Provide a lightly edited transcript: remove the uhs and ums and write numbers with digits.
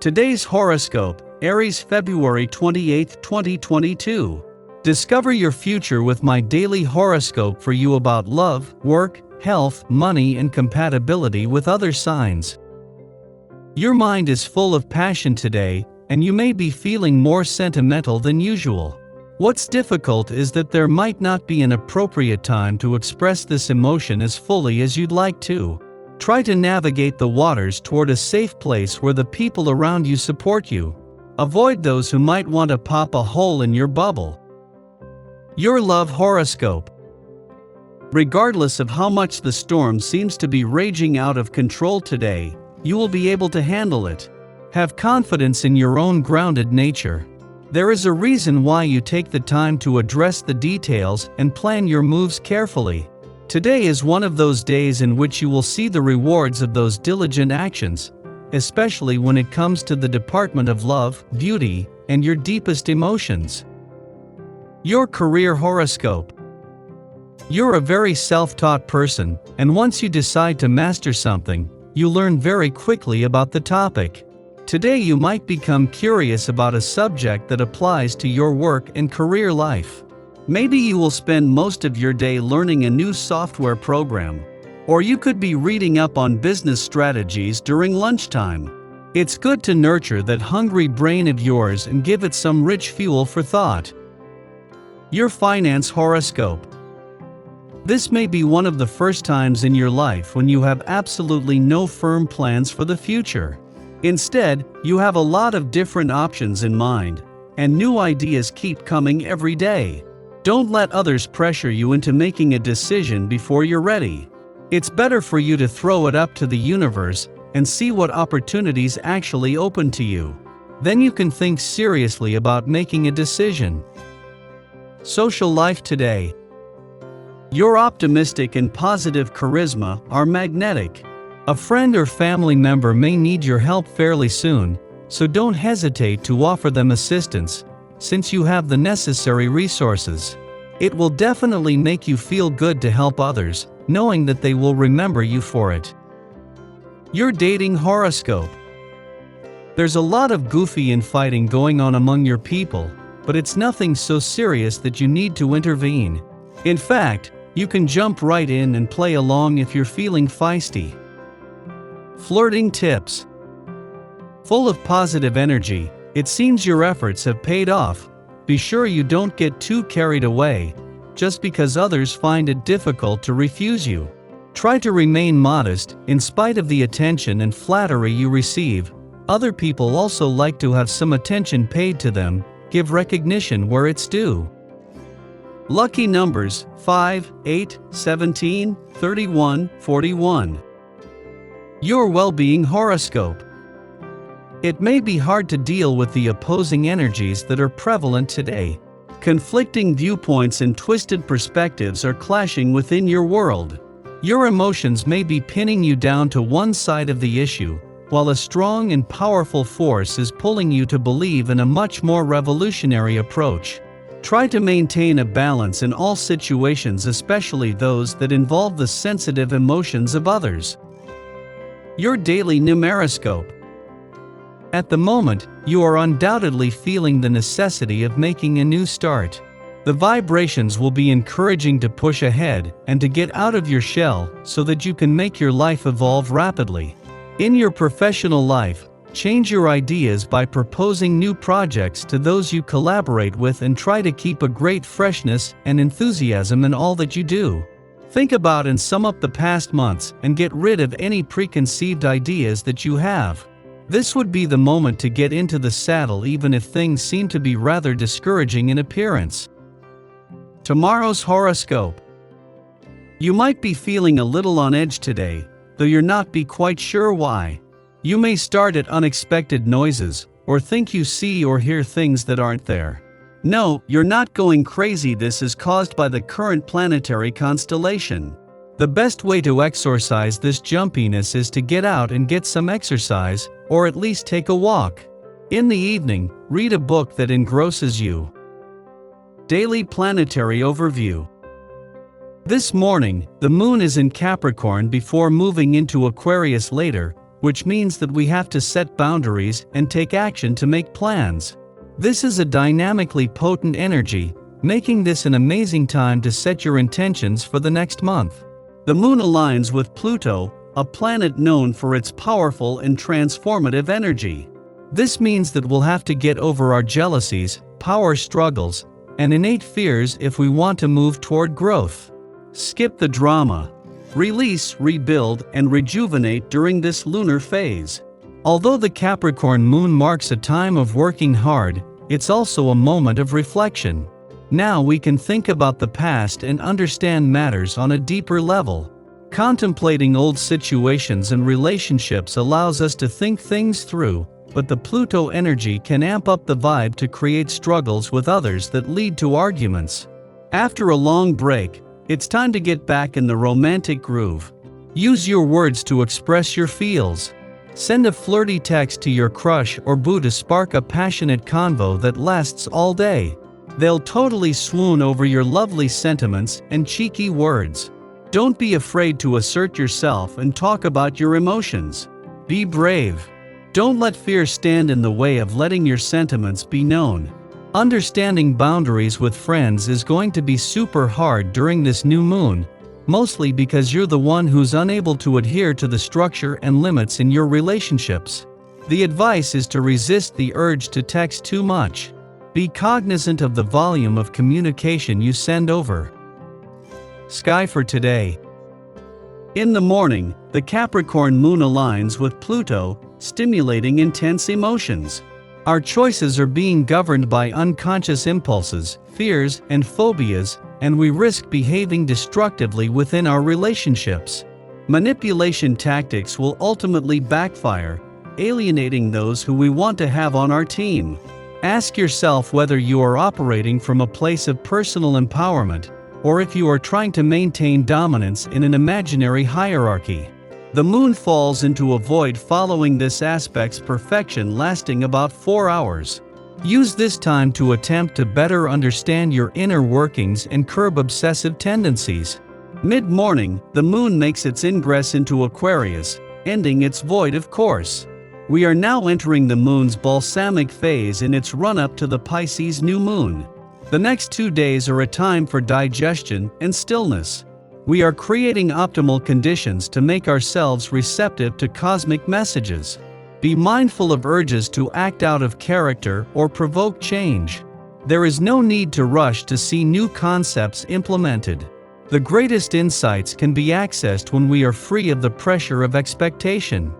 Today's horoscope, Aries February 28, 2022. Discover your future with my daily horoscope for you about love, work, health, money, and compatibility with other signs. Your mind is full of passion today, and you may be feeling more sentimental than usual. What's difficult is that there might not be an appropriate time to express this emotion as fully as you'd like to. Try to navigate the waters toward a safe place where the people around you support you. Avoid those who might want to pop a hole in your bubble. Your love horoscope. Regardless of how much the storm seems to be raging out of control today, you will be able to handle it. Have confidence in your own grounded nature. There is a reason why you take the time to address the details and plan your moves carefully. Today is one of those days in which you will see the rewards of those diligent actions, especially when it comes to the department of love, beauty, and your deepest emotions. Your career horoscope. You're a very self-taught person, and once you decide to master something, you learn very quickly about the topic. Today you might become curious about a subject that applies to your work and career life. Maybe you will spend most of your day learning a new software program. Or you could be reading up on business strategies during lunchtime. It's good to nurture that hungry brain of yours and give it some rich fuel for thought. Your finance horoscope. This may be one of the first times in your life when you have absolutely no firm plans for the future. Instead, you have a lot of different options in mind, and new ideas keep coming every day. Don't let others pressure you into making a decision before you're ready. It's better for you to throw it up to the universe and see what opportunities actually open to you. Then you can think seriously about making a decision. Social life today. Your optimistic and positive charisma are magnetic. A friend or family member may need your help fairly soon, so don't hesitate to offer them assistance, since you have the necessary resources. It will definitely make you feel good to help others, knowing that they will remember you for it. Your dating horoscope. There's a lot of goofy infighting going on among your people, but it's nothing so serious that you need to intervene. In fact, you can jump right in and play along if you're feeling feisty. Flirting tips. Full of positive energy, it seems your efforts have paid off. Be sure you don't get too carried away, just because others find it difficult to refuse you. Try to remain modest, in spite of the attention and flattery you receive. Other people also like to have some attention paid to them. Give recognition where it's due. Lucky numbers: 5, 8, 17, 31, 41. Your well-being horoscope. It may be hard to deal with the opposing energies that are prevalent today. Conflicting viewpoints and twisted perspectives are clashing within your world. Your emotions may be pinning you down to one side of the issue, while a strong and powerful force is pulling you to believe in a much more revolutionary approach. Try to maintain a balance in all situations, especially those that involve the sensitive emotions of others. Your daily numeroscope. At the moment, you are undoubtedly feeling the necessity of making a new start. The vibrations will be encouraging to push ahead and to get out of your shell so that you can make your life evolve rapidly. In your professional life, change your ideas by proposing new projects to those you collaborate with and try to keep a great freshness and enthusiasm in all that you do. Think about and sum up the past months and get rid of any preconceived ideas that you have. This would be the moment to get into the saddle even if things seem to be rather discouraging in appearance. Tomorrow's horoscope. You might be feeling a little on edge today, though you're not quite sure why. You may start at unexpected noises, or think you see or hear things that aren't there. No, you're not going crazy. This is caused by the current planetary constellation. The best way to exorcise this jumpiness is to get out and get some exercise, or at least take a walk. In the evening, read a book that engrosses you. Daily planetary overview. This morning, the moon is in Capricorn before moving into Aquarius later, which means that we have to set boundaries and take action to make plans. This is a dynamically potent energy, making this an amazing time to set your intentions for the next month. The moon aligns with Pluto, a planet known for its powerful and transformative energy. This means that we'll have to get over our jealousies, power struggles, and innate fears if we want to move toward growth. Skip the drama. Release, rebuild, and rejuvenate during this lunar phase. Although the Capricorn moon marks a time of working hard, it's also a moment of reflection. Now we can think about the past and understand matters on a deeper level. Contemplating old situations and relationships allows us to think things through, but the Pluto energy can amp up the vibe to create struggles with others that lead to arguments. After a long break, it's time to get back in the romantic groove. Use your words to express your feels. Send a flirty text to your crush or boo to spark a passionate convo that lasts all day. They'll totally swoon over your lovely sentiments and cheeky words. Don't be afraid to assert yourself and talk about your emotions. Be brave. Don't let fear stand in the way of letting your sentiments be known. Understanding boundaries with friends is going to be super hard during this new moon, mostly because you're the one who's unable to adhere to the structure and limits in your relationships. The advice is to resist the urge to text too much. Be cognizant of the volume of communication you send over. Sky for today. In the morning, the Capricorn moon aligns with Pluto, stimulating intense emotions. Our choices are being governed by unconscious impulses, fears, and phobias, and we risk behaving destructively within our relationships. Manipulation tactics will ultimately backfire, alienating those who we want to have on our team. Ask yourself whether you are operating from a place of personal empowerment, or if you are trying to maintain dominance in an imaginary hierarchy. The moon falls into a void following this aspect's perfection, lasting about 4 hours. Use this time to attempt to better understand your inner workings and curb obsessive tendencies. Mid-morning, the moon makes its ingress into Aquarius, ending its void of course. We are now entering the moon's balsamic phase in its run-up to the Pisces new moon. The next 2 days are a time for digestion and stillness. We are creating optimal conditions to make ourselves receptive to cosmic messages. Be mindful of urges to act out of character or provoke change. There is no need to rush to see new concepts implemented. The greatest insights can be accessed when we are free of the pressure of expectation.